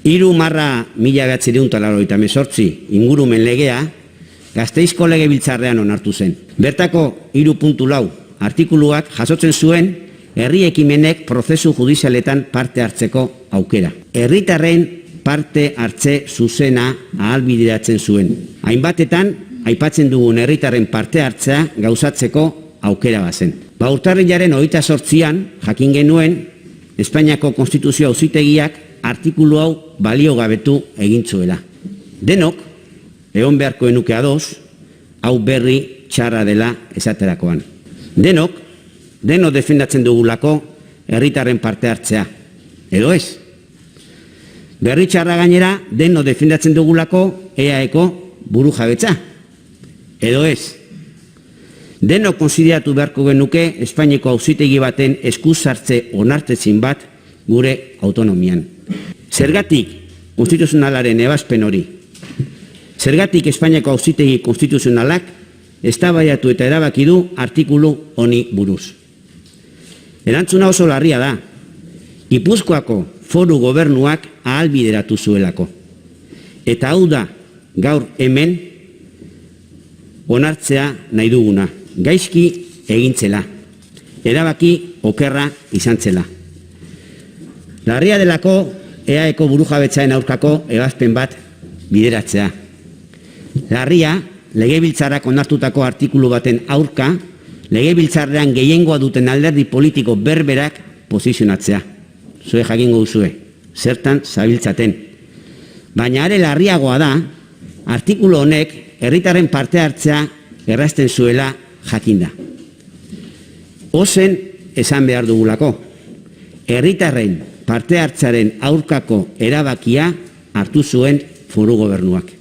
3/1988 ingurumen legea Gasteizko Legebiltzarrean onartu zen. Bertako 3.4 artikuluak jasotzen zuen herri ekimenek prozesu judizialetan parte hartzeko aukera. Herritarren parte hartze zuzena ahalbideratzen zuen. Hainbatetan, aipatzen dugun herritarren parte hartzea gauzatzeko aukera bazen. Urtarrilaren 28an jakin genuen Espainiako Konstituzio Auzitegiak artikulu hau baliogabetu egin zuela. Denok, egon beharko genuke ados, hau berri txarra dela esaterakoan. Denok defendatzen dugulako herritarren parte hartzea, edo ez? Berri txarra gainera, defendatzen dugulako EAeko burujabetza, edo ez? Denok konsideratu beharko genuke Espainiako Auzitegi baten eskuzartze onartezin bat gure autonomian. Zergatik konstituzionalaren ebazpen hori? Zergatik Espainiako Auzitegi konstituzionalak eztabaidatu eta erabaki du artikulu honi buruz? Erantzuna oso larria da. Gipuzkoako foru gobernuak ahalbideratu zuelako. Eta hau da gaur hemen onartzea nahi duguna. Gaizki egintzela. Erabaki okerra izan zela. Larria delako EAeko burujabetzaen aurkako ebazpen bat bideratzea. Larria, Legebiltzarrak onartutako artikulu baten aurka, Legebiltzarrean gehiengoa duten alderdi politiko berberak posizionatzea. Zue jakingo duzue, zertan zabiltzaten. Baina are larriagoa da, artikulu honek herritarren parte hartzea errazten zuela jakinda. Ozen esan behar dugulako, herritarren parte hartzaren aurkako erabakia hartu zuen foru gobernuak.